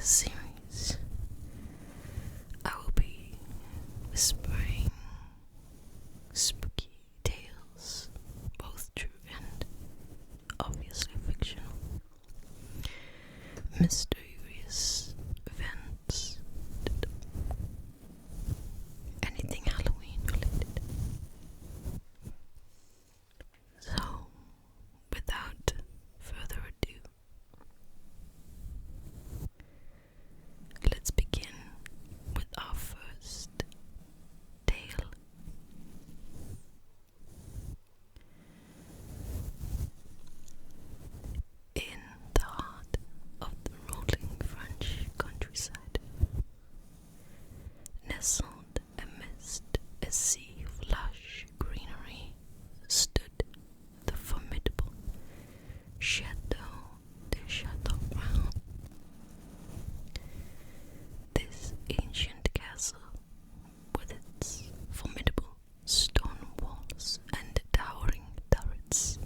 series, I will be whispering spooky tales, both true and obviously fictional, mysterious events, anything Halloween related. So, without further ado, let's begin with our first tale. In the heart of the rolling French countryside, nestled amidst a sea of lush greenery, stood the formidable Chateau Shadow. This ancient castle, with its formidable stone walls and towering turrets,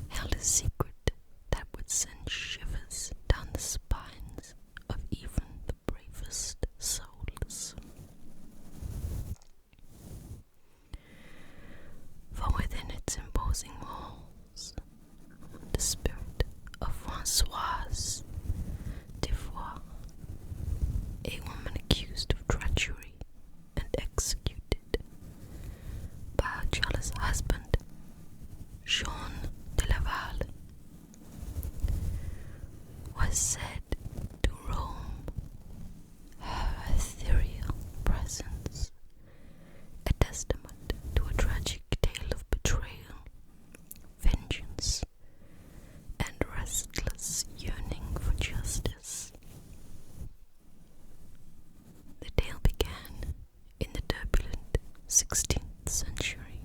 held a secret that would send shivers down the spines of even the bravest souls. For within its imposing walls, the spirit of Françoise Defoe, a woman accused of treachery and executed by her jealous husband, Jean de Laval, was said to roam. Her ethereal presence, a testament to a tragic tale of betrayal, vengeance, and restless yearning for justice. The tale began in the turbulent 16th century,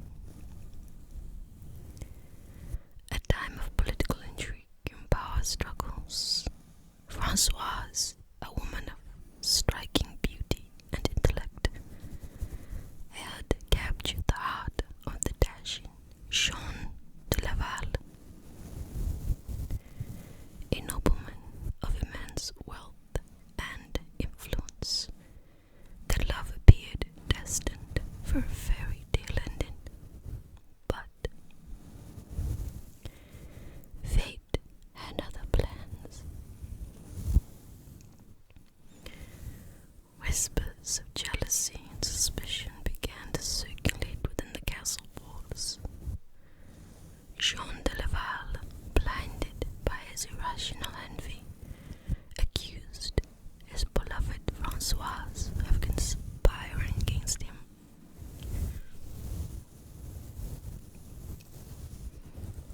a time of political intrigue and power struggles. Françoise, a woman of striking beauty and intellect, had captured the heart of the dashing Jean de Laval, a nobleman of immense wealth and influence. Their love appeared destined for a fairy tale ending, but fate had other plans. Whispers of jealousy and suspicion began to circulate within the castle walls. Jean de Laval, blinded by his irrational envy, accused his beloved Françoise of conspiring against him.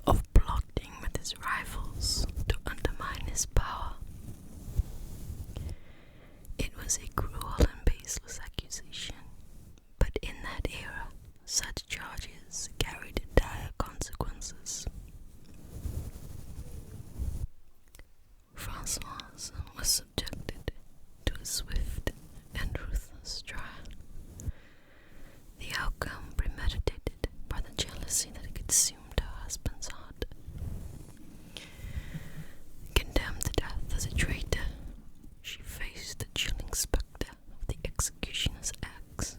Of plotting with his rivals to undermine his power. It was a cruel and baseless accusation, but in that era, such charges carried dire consequences. Françoise was subjected to a swift and ruthless trial, the outcome premeditated by the jealousy that consumed her husband's heart. Condemned to death as a traitor, she faced the chilling specter of the executioner's axe.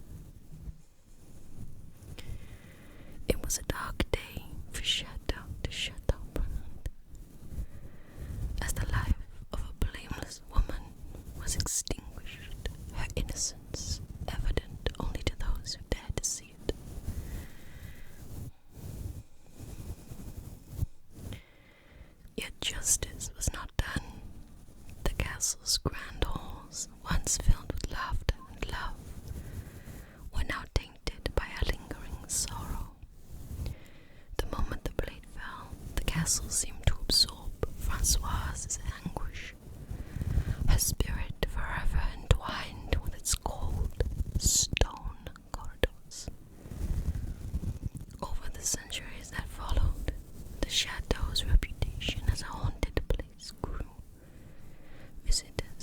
It was a dark day for Chateau Shadow, as the life of a blameless woman was extinguished, her innocence evident only to those who dared to see it. Yet justice was not done. The castle's grand halls, once filled with laughter and love, were now tainted by a lingering sorrow. The moment the blade fell, the castle seemed to absorb Françoise's anguish, her spirit forever entwined with its cold stone corridors. Over the centuries that followed, the chateau's reputation as a haunted place grew. Visitors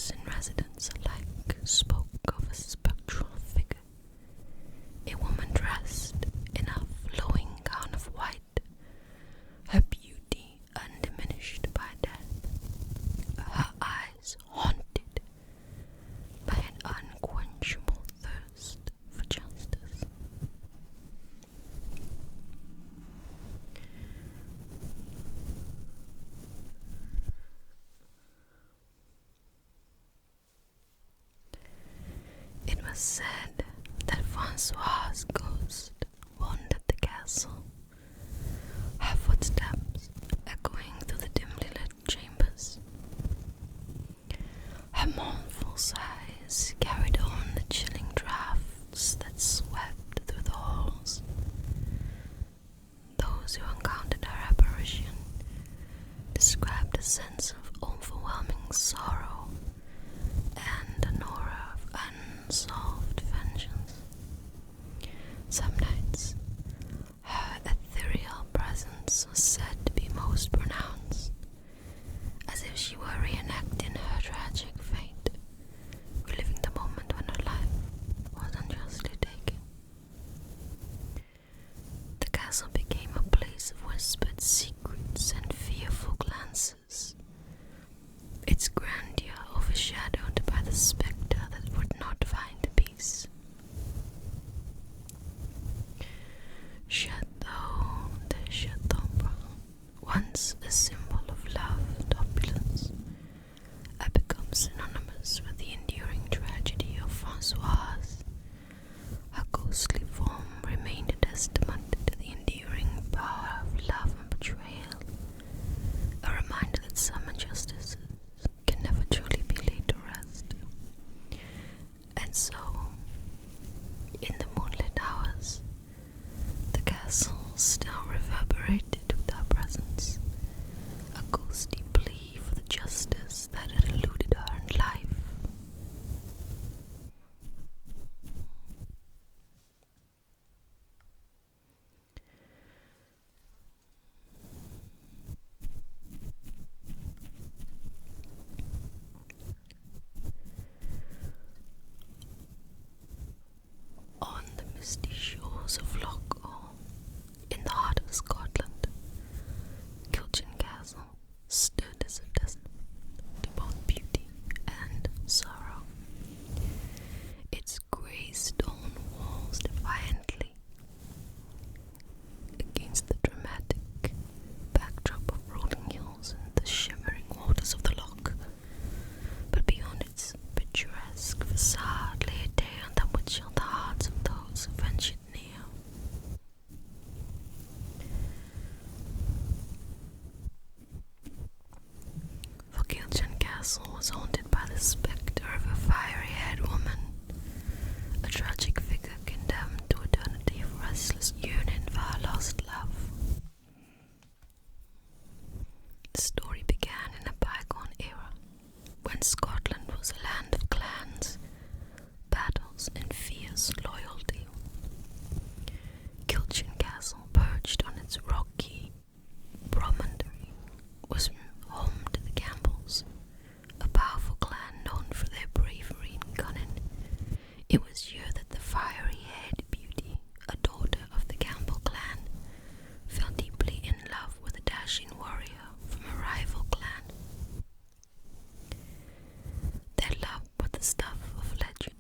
was said that Francois's ghost wandered the castle, her footsteps echoing through the dimly lit chambers. Her mournful sighs carried on the chilling draughts that swept through the halls. Those who encountered her apparition described a sense of overwhelming sorrow and an aura of unsolved vengeance. Some nights, her ethereal presence was said to be most pronounced, as if she were reenacting her tragic fate, reliving the moment when her life was unjustly taken. The castle became a place of whispered secrets and fearful glances, its grandeur overshadowed by the specter that would not find peace. Chateau Shadow, once a symbol of love and opulence, had become synonymous with the enduring tragedy of Francoise. Her ghostly form remained a testament to the enduring power of love and betrayal, a reminder that some injustices can never truly be laid to rest. And so, in the moonlit hours, the castle still reverberated with her presence, a ghostly plea for the justice that had eluded her in life. On the misty shores of Loch in the heart of Scotland, Kilin Castle stood as a testament to both beauty and sorrow. Its grey stone walls defiantly against the dramatic backdrop of rolling hills and the shimmering waters of the loch, but beyond its picturesque facade lay a tale that would chill the hearts of those who ventured near. For Kilin Castle was haunted by the specter of a fiery-haired woman, a tragic figure condemned to eternity of restless yearning for her lost love. The story began in a bygone era, when Scotland was a land of clans, battles, and fierce loyalty. Kilin Castle, perched on its rocky promontory, was home to the Campbells, a powerful clan known for their bravery and cunning. It was here that the fiery-haired beauty, a daughter of the Campbell clan, fell deeply in love with a dashing warrior from a rival clan. Their love was the stuff of legend,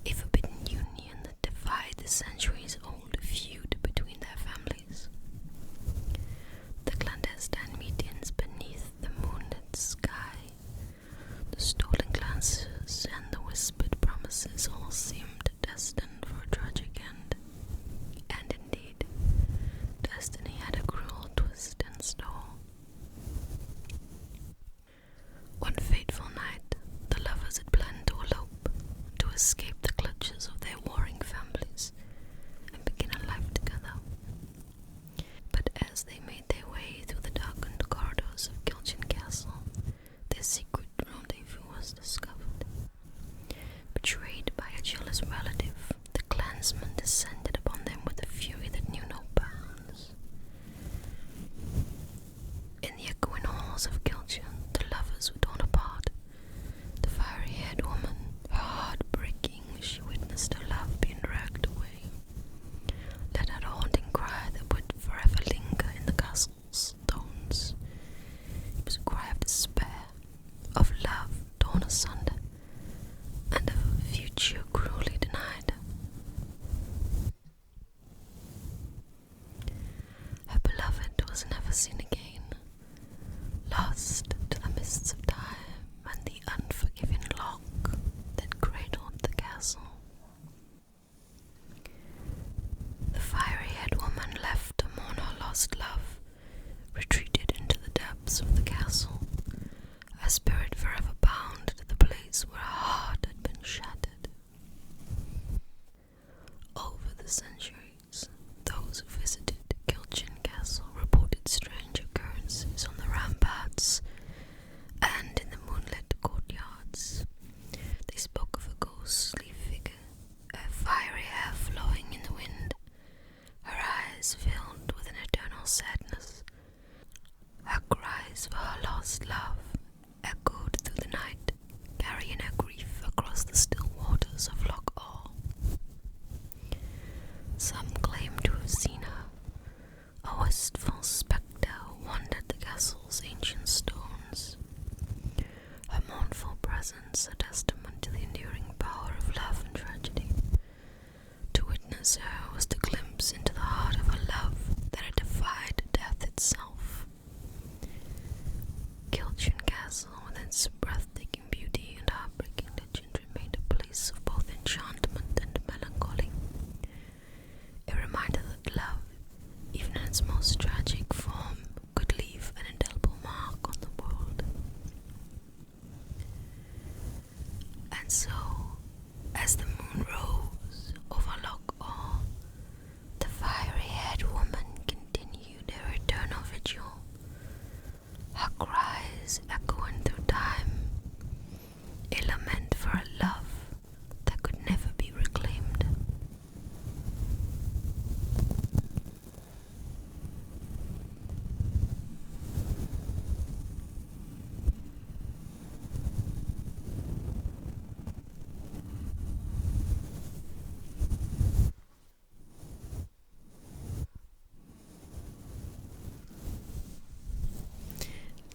a forbidden union that defied the centuries-old feud between their families. The clandestine meetings beneath the moonlit sky, the stolen glances and the whispered promises all seemed destined for a tragic end. And indeed, destiny had a cruel twist in store. One fateful night, the lovers had planned to elope, to escape the clutches of their warring families, and begin a life together. But as they made their way through the darkened corridors of Kilin Castle, their secret rendezvous was discovered. Betrayed by a jealous relative, the clansmen descended upon them with a fury that knew no bounds. In the echoing halls of Kilin, the lovers were torn apart. The fiery-haired woman, her heart breaking as she witnessed her love being dragged away, let out a haunting cry that would forever linger in the castle's stones. It was a cry of despair, of love torn asunder, and of a future cruelly denied. Her beloved was never seen again, lost to the mists of time and the unforgiving loch that cradled the castle. her spirit forever bound to the place where her heart had been shattered. Over the centuries, those who visited Kilin Castle reported strange occurrences on the ramparts and in the moonlit courtyards. They spoke of a ghostly figure, her fiery hair flowing in the wind, her eyes filled with an eternal sadness. Her cries for her lost love echoed through the night, carrying her grief across the still waters of Loch Awe. Some claim to have seen her. A wistful specter wandered the castle's ancient stones. Her mournful presence a testament to the enduring power of love and tragedy. To witness her was to glimpse into the heart of a love that had defied death itself. Kilin Castle, with its breathtaking beauty and heartbreaking legend, remained a place of both enchantment and melancholy. A reminder that love, even in its most tragic form, could leave an indelible mark on the world. And so, as the moon rose over Loch Awe, the fiery-haired woman continued her eternal vigil, her cries echoing through time, a lament for a love that could never be reclaimed.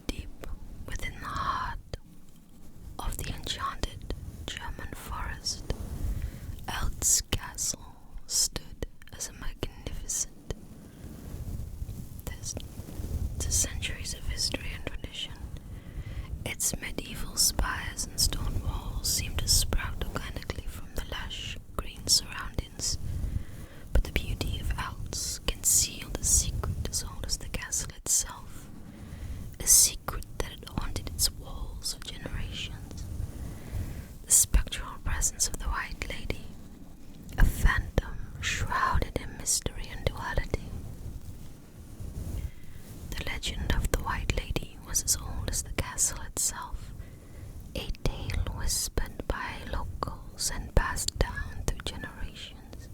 Deep within the heart of the enchanted German forest, Elt's castle stood as a magnificent test to centuries of history and tradition. Its medieval spires and stone walls seemed to sprout organically from the lush green surroundings, but the beauty of Elt's concealed a secret as old as the castle itself, a secret that had haunted its walls for generations. The spectral presence of the White Lady, a phantom shrouded in mystery and duality. The legend of the White Lady was as old as the castle itself, a tale whispered by locals and passed down through generations.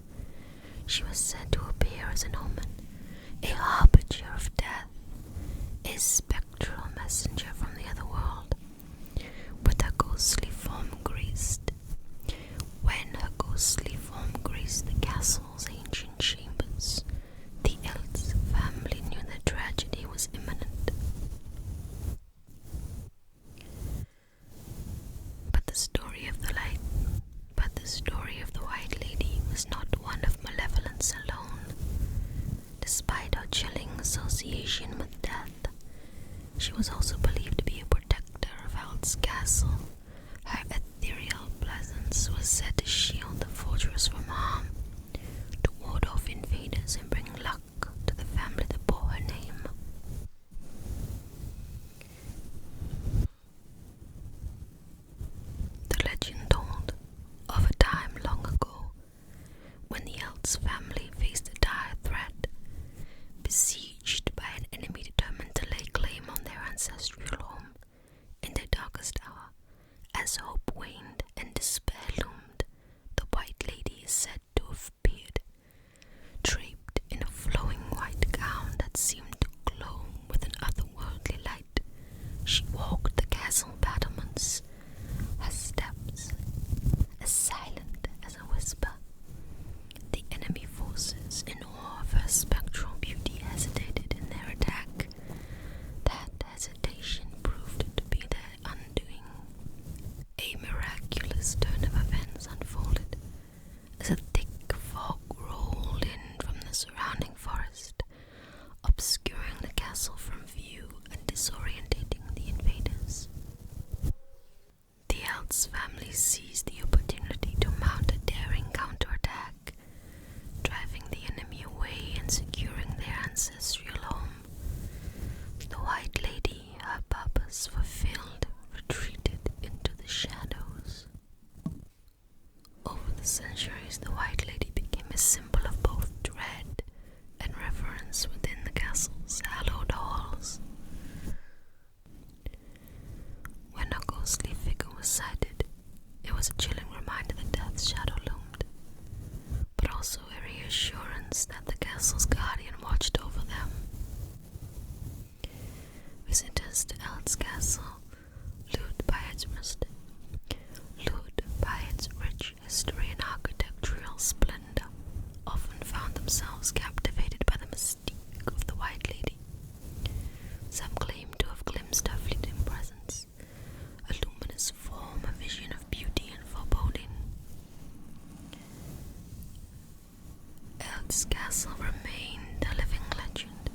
She was said to appear as an omen, a harbinger of death, a spectral messenger from the other world, with her ghostly form graced. When her ghostly form graced the castle's ancient chambers, the Elt's family knew that tragedy was imminent. But the story of the White Lady was not one of malevolence alone. Despite her chilling association with death, she was also believed to be a protector of Elt's castle. Her ethereal presence was said to shield the fortress from harm, to ward off invaders and bring luck to the family that bore her name. The legend told of a time long ago when the Elt's family faced a dire threat, besieged by an enemy determined to lay claim on their ancestral home. In their darkest hour, as hope waned and despair loomed, the White Lady is said to have appeared, draped in a flowing white gown that seemed to glow with an otherworldly light. She walked the castle battlements, her steps as silent as a whisper. The enemy forces, in awe of her spectral beauty, hesitated in their attack. That hesitation proved to be their undoing. A miraculous turn of events unfolded as a thick fog rolled in from the surrounding forest, obscuring the castle from view and disorientating the invaders. The Elt's family seized the opportunity to mount a daring counterattack, driving the enemy away and securing their ancestral home. The White Lady, her purpose fulfilled, was a chilling reminder that death's shadow loomed, but also a reassurance that the castle's guardian watched over them. Visitors to Eld's castle, lured by its rich history and architectural splendor, often found themselves captivated by the mystique of the White Lady. Some claimed to have glimpsed her fleeting presence, a luminous form, a vision of beauty and foreboding. Eld's castle remained a living legend,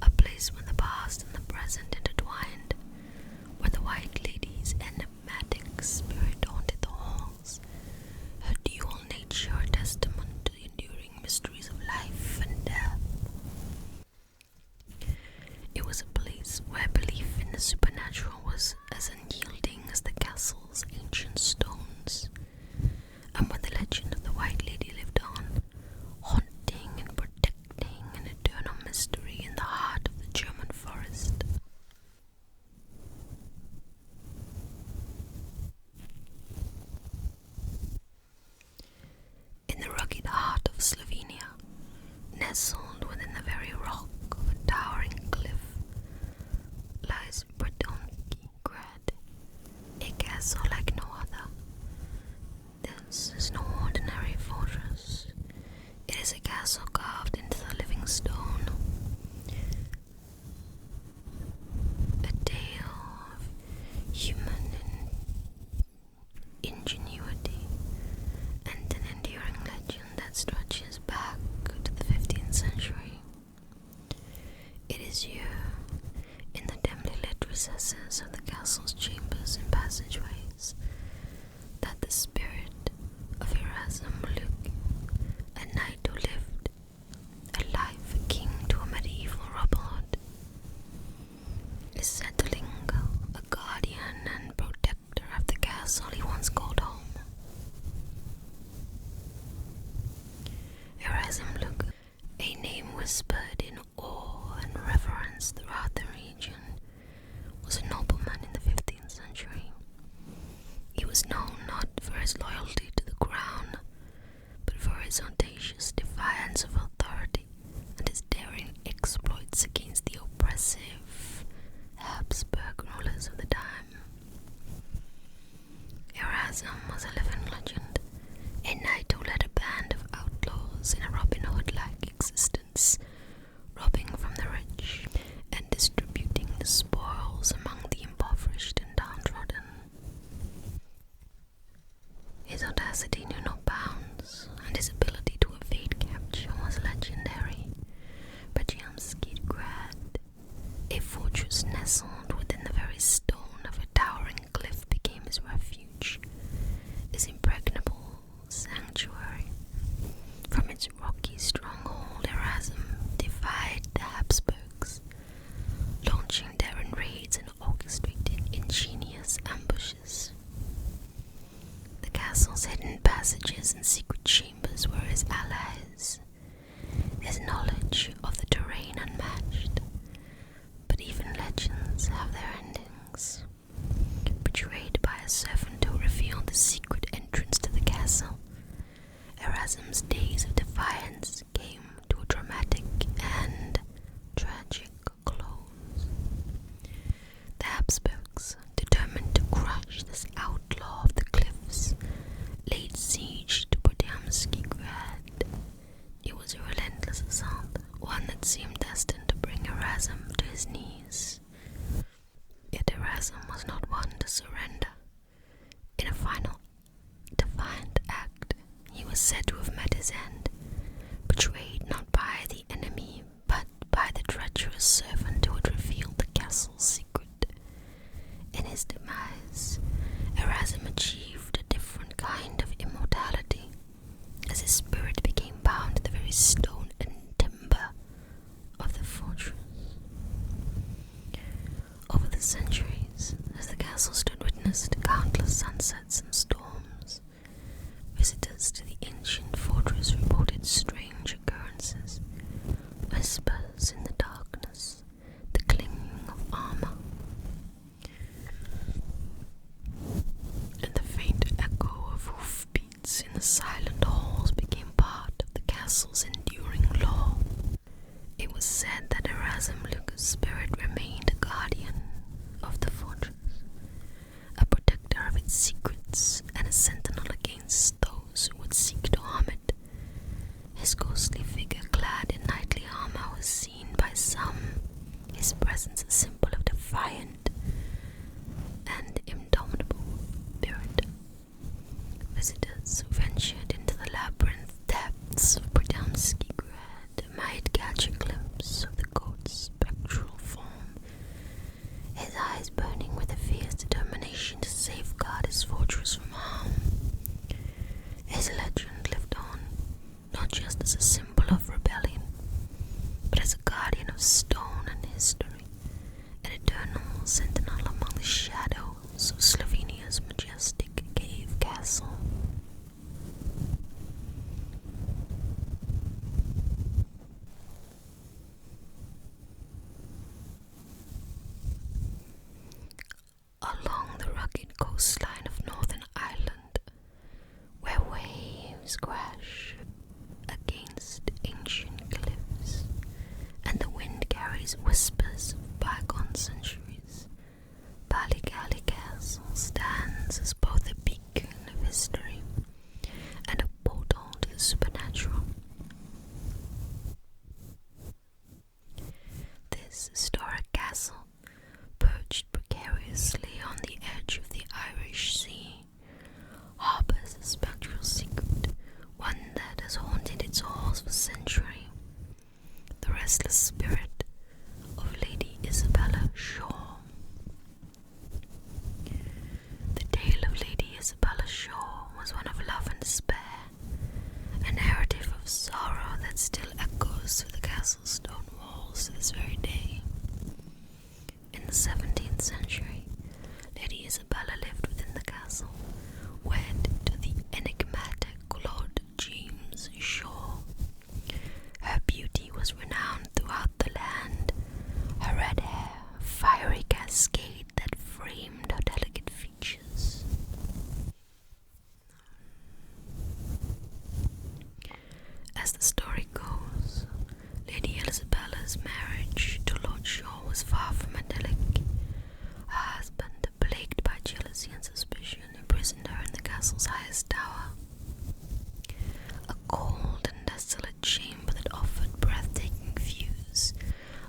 a place where the past and the present intertwined, where the White Lady's enigmatic spirit haunted the halls, her dual nature a testament to the enduring mysteries of life and death. It was a place where belief in the supernatural was as unyielding as the castle's ancient stones, and where the legend of the White Lady lived on, haunting and protecting an eternal mystery in the heart of the German forest. In the rugged heart of Slovenia, nestled within the very rock of a towering cliff, lies Bonari Castle, a castle like no other. This is no ordinary fortress. It is a castle carved into the living stone, a tale of human ingenuity and an enduring legend that stretches back to the 15th century. It is here, in the dimly lit recesses of the castle's chambers and passageways, that the spirit of Erasim, a knight who lived a life akin to a medieval Robin Hood, is said to linger, a guardian and protector of the castle he once called home. Erasim, a name whispered in awe and reverence throughout the region, was a nobleman in the 15th century. He was known not for his loyalty to the crown, but for his audacious defiance of authority and his daring exploits against the oppressive Habsburg rulers of the time. Erasim was a living legend, a knight who led a band of outlaws in a Robin Hood-like existence, robbing from the rich and distributing the spoils among the impoverished and downtrodden. His audacity knew no bounds, and his ability to evade capture was legendary. But Grad, a fortress nestled within the very stone of a towering cliff, became his refuge, his impregnable sanctuary. From its rocky stronghold, Erasim defied the Habsburgs, launching daring raids and orchestrating ingenious ambushes. The castle's hidden passages and secret chambers were his allies, his knowledge of the terrain unmatched. But even legends have their endings. Betrayed by a servant who revealed the secret entrance to the castle, Erasim's days of defiance came to a dramatic and tragic close. The Habsburgs, determined to crush this outlaw of the cliffs, laid siege to Grad. It was a relentless assault, one that seemed destined to bring Erasim to his knees. Yet Erasim was not one to surrender. In a final, defiant act, he was said to have met his end, betrayed not by the enemy, but by the treacherous servant who had revealed the castle's secret. In his demise, Erasim achieved a different kind of immortality, as his spirit became bound to the very stone and timber of the fortress. Over the centuries, as the castle stood witness to countless sunsets and storms, visitors to the ancient fortress reported strange occurrences, whispers in the darkness, the clinging of armor, and the faint echo its secrets and a sentinel against those who would seek to harm it. His ghostly figure clad in knightly armor was seen by some, his presence a symbol of defiant and indomitable spirit. Visitors who ventured into the labyrinth depths of Bradamski might catch a glimpse of the goat's spectral form, his eyes burning with a fierce determination to safeguard his fortress from harm. His legend lived on, not just as a symbol of rebellion, but as a guardian of stone and history, an eternal sentinel among the shadows of Slovenia's majestic cave castle. Along the rugged coastline of Northern Ireland, where waves crash against ancient cliffs and the wind carries whispers of bygone centuries, Bonari Castle stands as both a beacon of history and a portal to the supernatural. This historic castle, perched precariously on the edge of the Irish Sea, harbors a spectral secret, one that has haunted its halls for centuries. The restless spirit of Lady Isabella Shaw. The tale of Lady Isabella Shaw was one of love and despair, a narrative of sorrow that still echoes through the castle's stone walls to this very day. In the 17th century, Lady Isabella lived within the castle, wed to the enigmatic Lord James Shaw. Her beauty was renowned throughout the land, her red hair a fiery cascade that framed her delicate features. As the story goes, Lady Isabella's marriage to Lord Shaw was far from idyllic. Her husband, plagued by jealousy and suspicion, imprisoned her in the castle's highest tower, a cold and desolate chamber that offered breathtaking views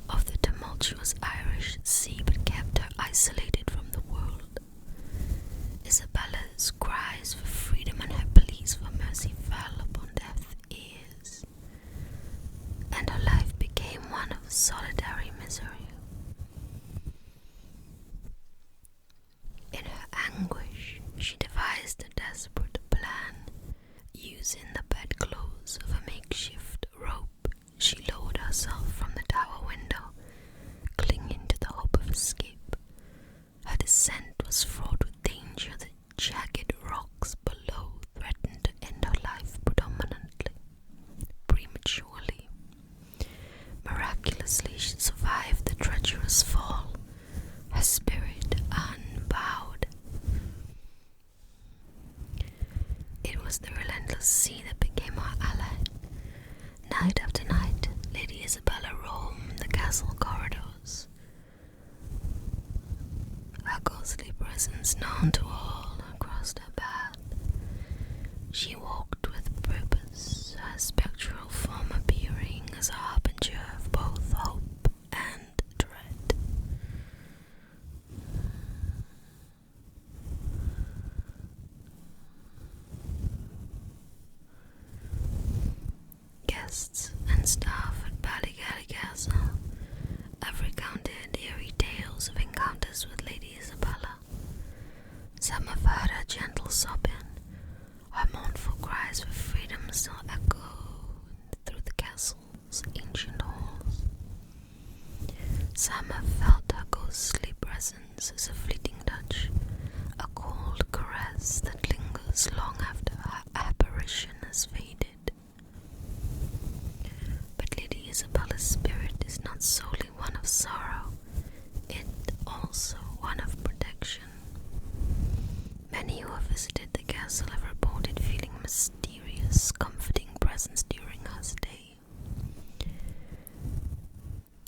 of the tumultuous Irish Sea but kept her isolated from the world. Isabella's cries for freedom and her pleas for mercy fell upon deaf ears, and her life became one of solitary misery. In her anguish, she devised a desperate plan. Using the bedclothes of a makeshift rope, she lowered herself from the tower window, clinging to the hope of escape. Her descent was fraught with danger. The jagged rocks below threatened to end her life prematurely. Miraculously, she survived the treacherous fall, her spirit unbowed. It was the relentless sea that became her ally. Night after night, Lady Isabella roamed the castle corridors, her ghostly presence known to all across her path. She walked with purpose, her spectral form appearing as a harbinger of both hope and dread. Guests and staff at Bonari Castle have recounted eerie tales of encounters with Lady Isabella. Some have heard her gentle sobbing, her mournful cries for freedom still echo through the castle's ancient halls. Some have felt her ghostly presence as a fleeting touch, a cold caress that lingers long after her apparition has faded. But Lady Isabella's spirit is not solely one of sorrow, it also one of protection. Many who have visited the castle have reported feeling a mysterious, comforting presence during her stay,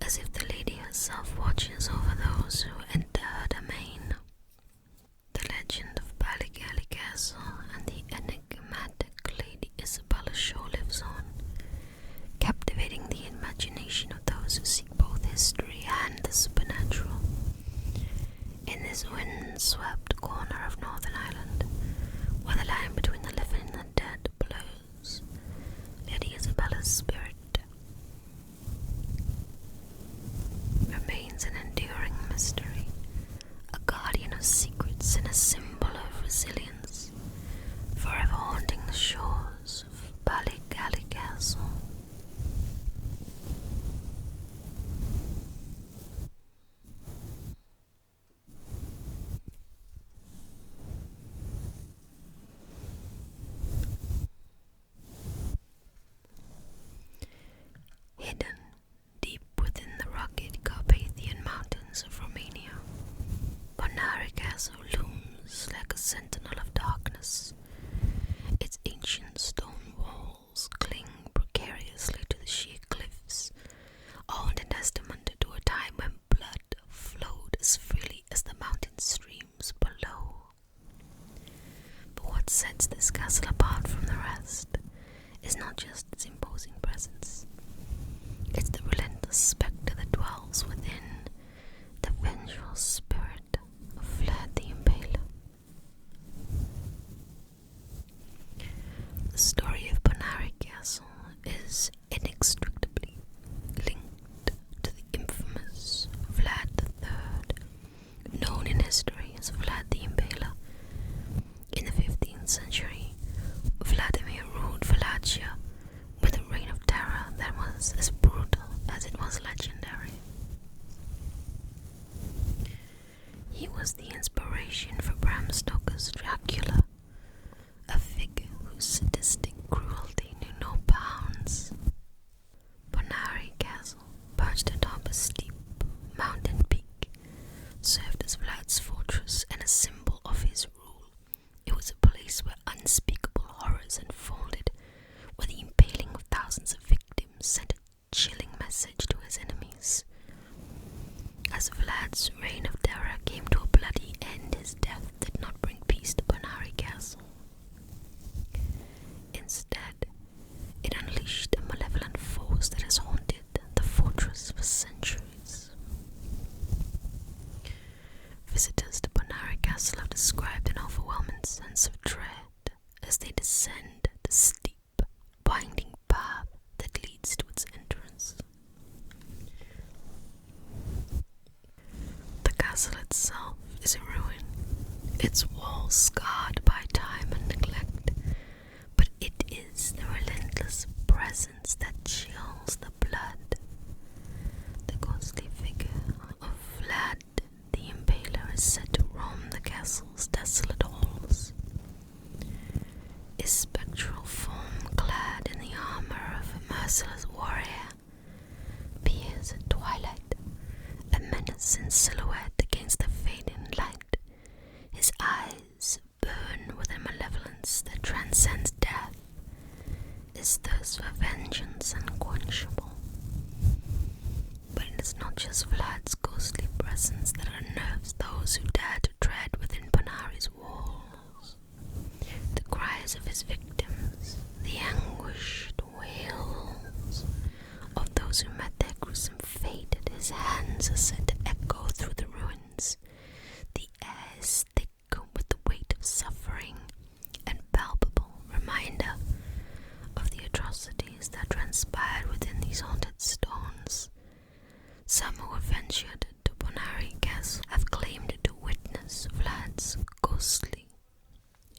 as if the lady herself watches over those who enter her domain. The legend of Bonari Castle and the enigmatic Lady Isabella show lives on, captivating the imagination of those who seek both history and the supernatural. In this wind-swept corner of Northern Ireland, where the line between the living and the dead blurs, Lady Isabella's spirit remains an enduring mystery, a guardian of secrets and a symbol of resilience, forever haunting the shores of Bonari Castle. Hidden deep within the rugged Carpathian mountains of Romania, Bonari Castle looms like a sentinel of darkness. Its ancient stone walls cling precariously to the sheer cliffs, all in testament to a time when blood flowed as freely as the mountain streams below. But what sets this castle apart from the rest is not just its imposing presence. It's the relentless specter that dwells within, the vengeful spirit of Vlad the Impaler. The story of Bonari Castle is inextricably linked to the infamous Vlad III, known in history as Vlad the Impaler. In the 15th century, Vladimir ruled Wallachia with a reign of terror that was as brutal as it was legendary. He was the inspiration for Bram Stoker's Dracula, a figure whose sadistic cruelty knew no bounds. Bonari Castle, perched atop a steep mountain peak, served as Vlad's fortress and a symbol of his rule. It was a place where unspeakable horrors unfolded, where the impaling of thousands of victims sent a chilling message to his enemies. As Vlad's reign of terror came to a bloody end, his death did not bring peace to Bonari Castle. Instead, it unleashed a malevolent force that has haunted the fortress for centuries. Visitors to Bonari Castle have described an overwhelming sense of dread as they descend the steep, winding path that leads to its entrance. The castle itself is a ruin, its walls scarred by time and neglect, but it is the relentless presence that chills the blood. The ghostly figure of Vlad the Impaler is said to roam the castle's desolate halls. His spectral form, clad in the armor of a merciless warrior, appears at twilight, a menace in silhouette against the fading light. His eyes burn with a malevolence that transcends death. His thirst for vengeance unquenchable. But it is not just Vlad's ghostly presence that unnerves those who dare to tread within Bonari's walls. The cries of his victims, the anguished wails of those who met their gruesome fate at his hands are said to echo through the ruins. The air is thick with the weight of suffering, and palpable reminder of the atrocities that transpired within these haunted stones. Some who have ventured to Bonari Castle have claimed to witness Vlad's ghostly,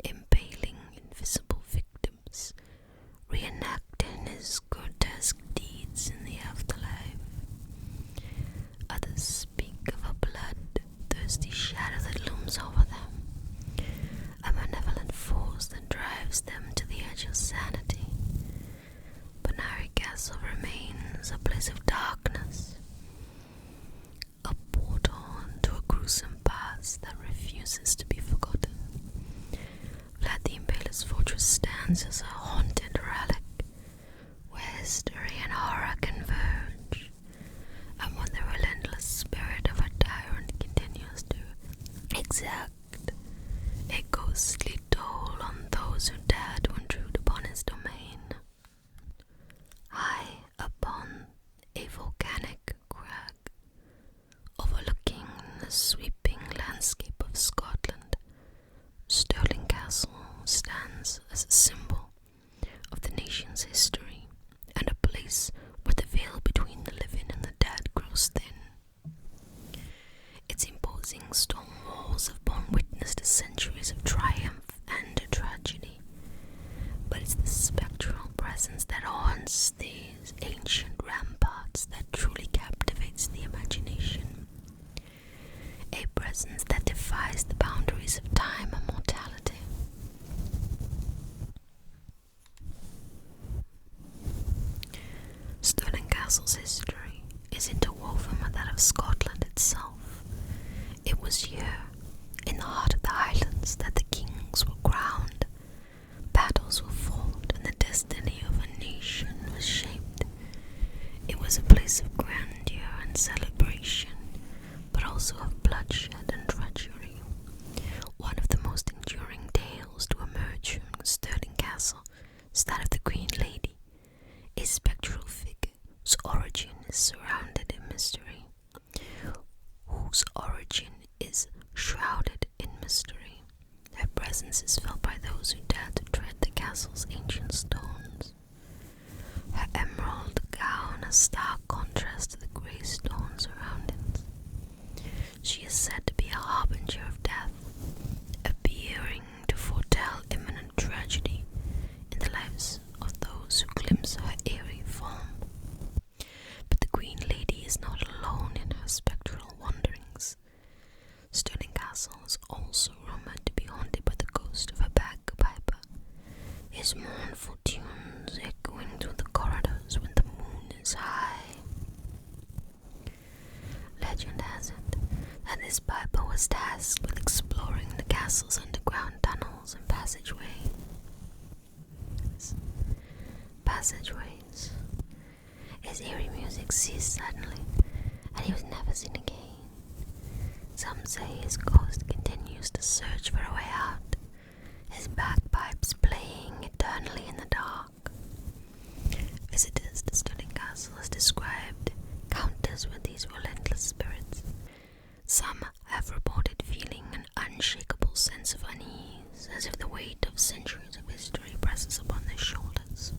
impaling invisible victims, reenacting his grotesque deeds in the afterlife. Others speak of a blood-thirsty shadow that looms over them, a malevolent force that drives them to the edge of sanity. Bonari Castle remains a place of darkness, a portal to a gruesome past that refuses to be forgotten. Vlad the Impaler's fortress stands as a haunted relic, where history and horror converge, and when the relentless spirit of a tyrant continues to exact a ghostly toll centuries of triumph and tragedy, but it's the spectral presence that haunts these ancient ramparts that truly captivates the imagination. A presence that defies the boundaries of time and mortality. Stirling Castle's history is interwoven with that of Scotland itself. It was here, in the heart of the Highlands, that the kings were crowned, battles were fought, and the destiny of a nation was shaped. It was a place of grandeur and celebration, but also of bloodshed and treachery. One of the most enduring tales to emerge from Stirling Castle is that of the Green Lady, a spectral figure whose origin is surrounded in mystery. Her presence is felt by those who dare to tread the castle's ancient stones. Her emerald gown a stark contrast to the grey stone surroundings. She is said to be a harbinger of death, appearing to foretell imminent tragedy in the lives of those who glimpse her airy form. But the Green Lady is not alone in her spectral wanderings. Stirling Castle is also rumored to be haunted by the ghost of a bagpiper, his mournful tunes echoing through the corridors when the moon is high. Legend has it that this piper was tasked with exploring the castle's underground tunnels and passageways. His eerie music ceased suddenly, and he was never seen again. Some say his ghost continues to search for a way out, his bagpipes playing eternally in the dark. Visitors to Stirling Castle has described encounters with these relentless spirits. Some have reported feeling an unshakable sense of unease, as if the weight of centuries of history presses upon their shoulders.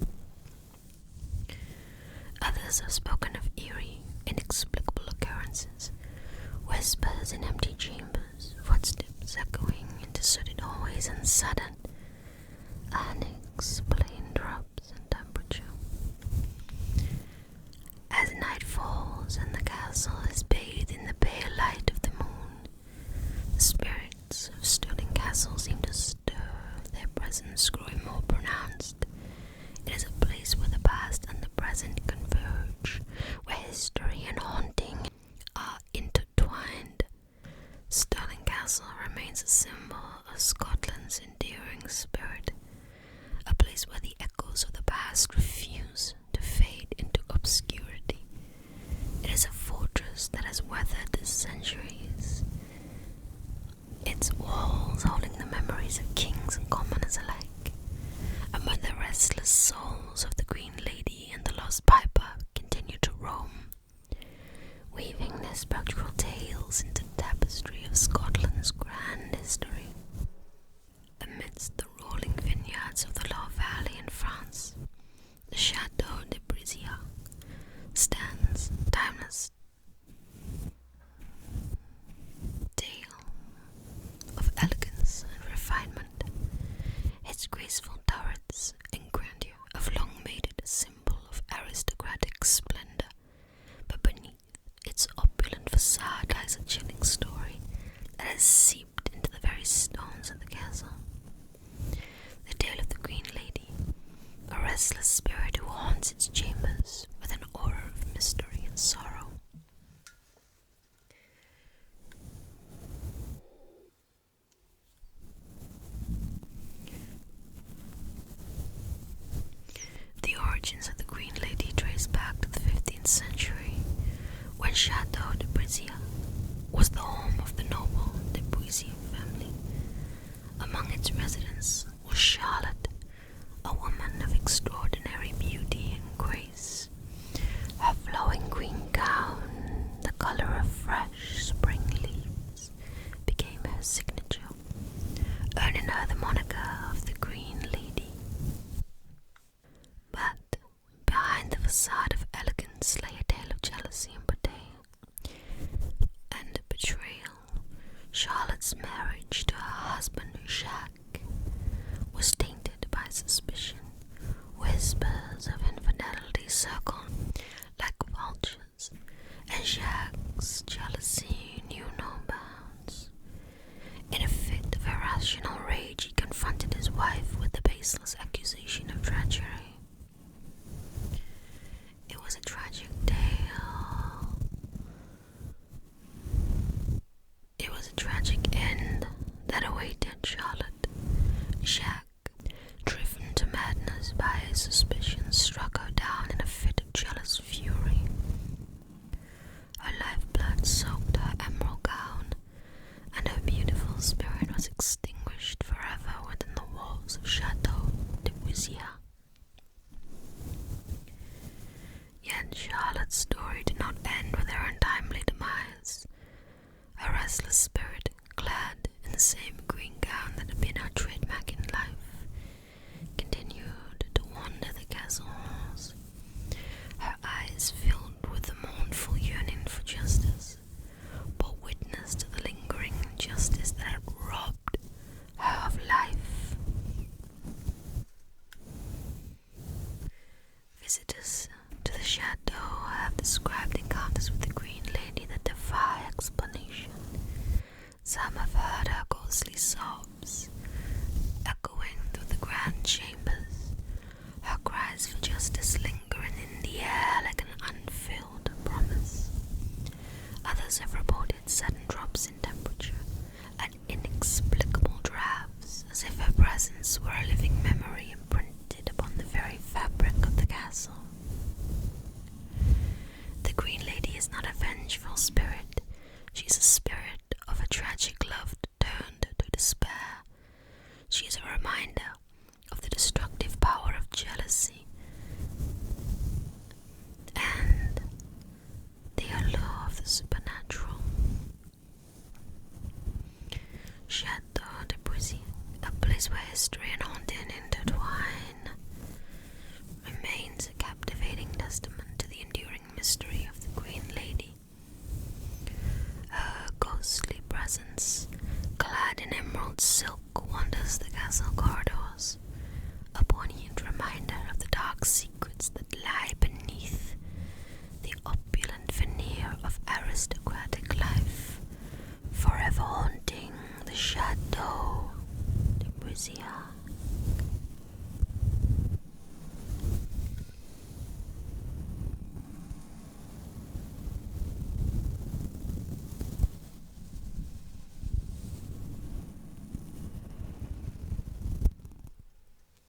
Others have spoken of eerie, inexplicable occurrences, whispers in empty chambers, footsteps echoing in deserted hallways, and sudden, unexplained drops in temperature. As night falls and the castle is bathed in the pale light of the moon, the spirits of Stirling Castle seem to stir, their presence growing more pronounced. It is a place where the past and the present converge, where history and haunting are intertwined. Stirling Castle remains a symbol of Scotland's enduring spirit, a place where the echoes of the past refuse to fade into obscurity. It is a fortress that has weathered the centuries, its walls holding the memories of kings and commoners alike, and where the restless souls of the Green Lady and the Lost Piper continue to roam, weaving their spectral tales into the tapestry of Scotland's grand history. Amidst the rolling vineyards of the Loire Valley in France, the Chateau De-Bria stands timeless tale of elegance and refinement. Its graceful turrets and grandeur have long made it a symbol of aristocratic splendor, but beneath its opulent facade lies a chilling story that has seeped into the very stones of the castle. The tale of the Green Lady, a restless spirit who haunts its chambers with an aura of mystery and sorrow. The origins of the Green Lady trace back to the 15th century, when Chateau De-Bria was the home of the noble De-Bria family. Among its residents was Charlotte, a woman of extraordinary beauty and grace. Her flowing green gown, the color of fresh spring leaves, became her signature, earning her the moniker of the Green Lady. But behind the facade of elegance lay a tale of jealousy and betrayal. Charlotte's marriage to her husband Jacques was tainted by suspicion. Whispers of infidelity circled like vultures, and Jacques' jealousy knew no bounds. In a fit of irrational rage, he confronted his wife with the baseless accusation of treachery. It was a tragic tale. It was a tragic end that awaited Charlotte. Jacques, driven to madness by his suspicions, struck her down in a fit of jealous fury. Her lifeblood soaked her emerald gown, and her beautiful spirit was extinguished forever within the walls of Chateau De-Bria. Yet Charlotte's story did not end with her untimely demise. A restless spirit, clad in the same green gown that had been her trademark in life, continued to wander the castle halls, her eyes filled with the mournful yearning for justice, but witness to the lingering injustice that had robbed her of life. Visitors to the chateau have described encounters with the Green Lady that defy explanation. Some have heard her ghostly sobs echoing through the grand chambers, her cries for justice lingering in the air like an unfulfilled promise. Others have reported sudden drops in temperature and inexplicable drafts, as if her presence were a living memory imprinted upon the very fabric of the castle. The Green Lady is not a vengeful spirit. She is a spirit of a tragic love turned to despair. She is a reminder of the destructive power of jealousy and the allure of the supernatural. Chateau De-Bria, a place where history and haunting intertwine, remains a captivating testament to the enduring mystery of the Green Lady. Her ghostly presence, clad in emerald silk, wanders the castle corridors, a poignant reminder of the dark secrets that lie beneath